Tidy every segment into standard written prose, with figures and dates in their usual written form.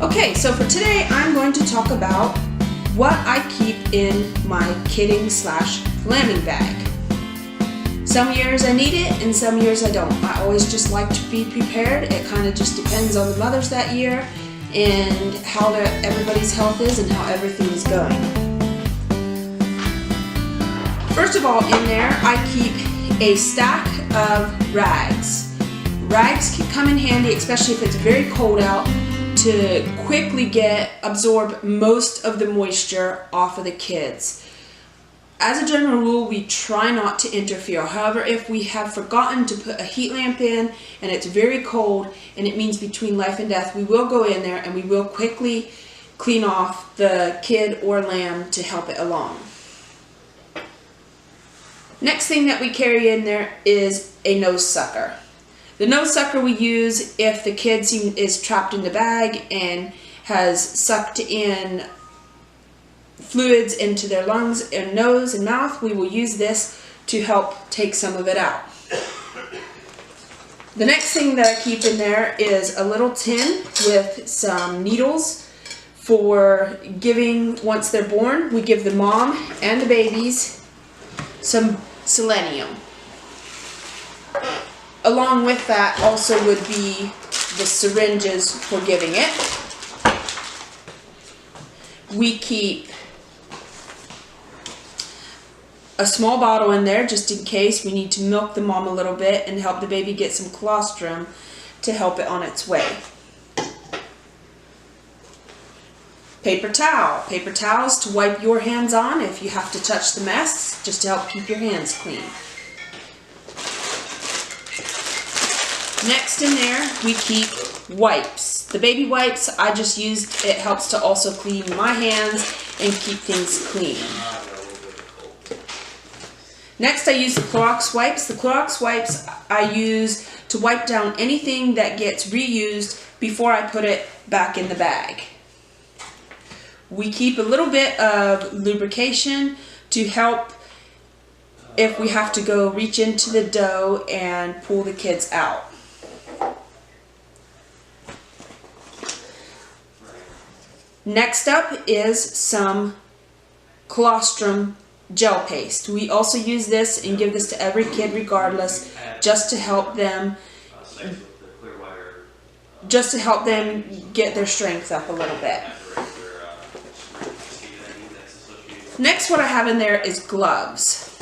Okay, so for today I'm going to talk about what I keep in my kidding / lambing bag. Some years I need it and some years I don't. I always just like to be prepared. It kind of just depends on the mothers that year and how everybody's health is and how everything is going. First of all, in there I keep a stack of rags. Rags can come in handy, especially if it's very cold out, to quickly absorb most of the moisture off of the kids. As a general rule, we try not to interfere. However, if we have forgotten to put a heat lamp in and it's very cold and it means between life and death, we will go in there and we will quickly clean off the kid or lamb to help it along. Next thing that we carry in there is a nose sucker. The nose sucker we use if the kid is trapped in the bag and has sucked in fluids into their lungs and nose and mouth. We will use this to help take some of it out. The next thing that I keep in there is a little tin with some needles for giving, once they're born, we give the mom and the babies some selenium. Along with that also would be the syringes for giving it. We keep a small bottle in there just in case we need to milk the mom a little bit and help the baby get some colostrum to help it on its way. Paper towel. Paper towels to wipe your hands on if you have to touch the mess, just to help keep your hands clean. Next in there, we keep wipes. The baby wipes I just used, it helps to also clean my hands and keep things clean. Next I use the Clorox wipes. The Clorox wipes I use to wipe down anything that gets reused before I put it back in the bag. We keep a little bit of lubrication to help if we have to go reach into the dough and pull the kids out. Next up is some colostrum gel paste. We also use this and give this to every kid regardless, just to help them get their strength up a little bit. Next, what I have in there is gloves.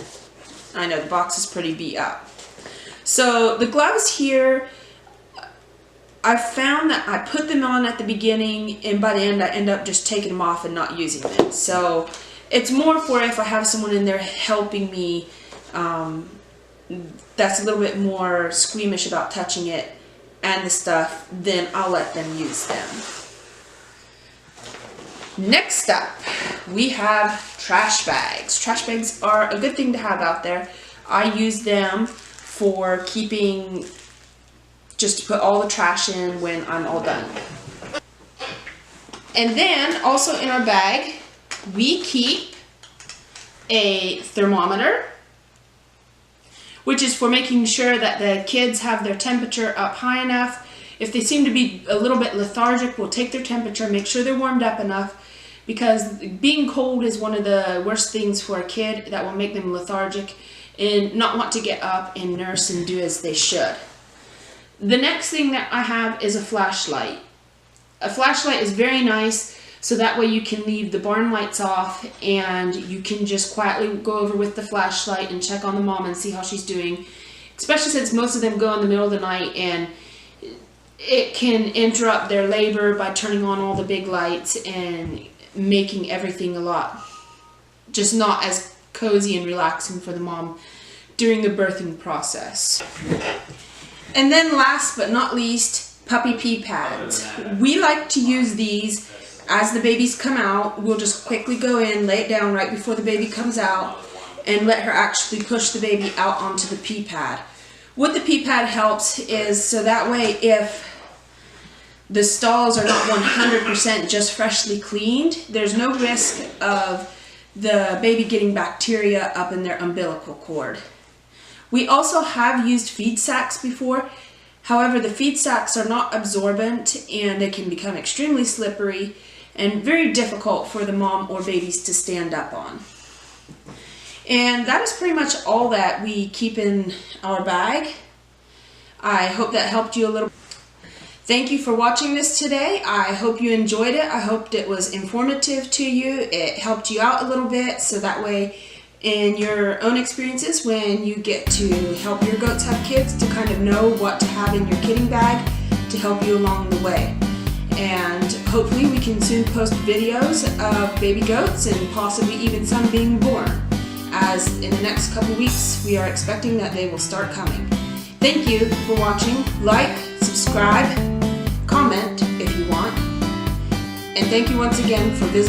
I know the box is pretty beat up. So the gloves here, I've found that I put them on at the beginning and by the end I end up just taking them off and not using them. So it's more for if I have someone in there helping me that's a little bit more squeamish about touching it and the stuff, then I'll let them use them. Next up, we have trash bags. Trash bags are a good thing to have out there. I use them for keeping, just to put all the trash in when I'm all done. And then also in our bag, we keep a thermometer, which is for making sure that the kids have their temperature up high enough. If they seem to be a little bit lethargic, we'll take their temperature, make sure they're warmed up enough, because being cold is one of the worst things for a kid that will make them lethargic and not want to get up and nurse and do as they should. The next thing that I have is a flashlight. A flashlight is very nice, so that way you can leave the barn lights off and you can just quietly go over with the flashlight and check on the mom and see how she's doing, especially since most of them go in the middle of the night and it can interrupt their labor by turning on all the big lights and making everything a lot just not as cozy and relaxing for the mom during the birthing process. And then last but not least, puppy pee pads. We like to use these as the babies come out. We'll just quickly go in, lay it down right before the baby comes out, and let her actually push the baby out onto the pee pad. What the pee pad helps is so that way if the stalls are not 100% just freshly cleaned, there's no risk of the baby getting bacteria up in their umbilical cord. We also have used feed sacks before. However, the feed sacks are not absorbent and they can become extremely slippery and very difficult for the mom or babies to stand up on. And that is pretty much all that we keep in our bag. I hope that helped you a little. Thank you for watching this today. I hope you enjoyed it. I hoped it was informative to you. It helped you out a little bit, so that way in your own experiences when you get to help your goats have kids, to kind of know what to have in your kidding bag to help you along the way. And hopefully we can soon post videos of baby goats and possibly even some being born, as in the next couple weeks we are expecting that they will start coming. Thank you for watching. Like, subscribe, comment if you want, and thank you once again for visiting.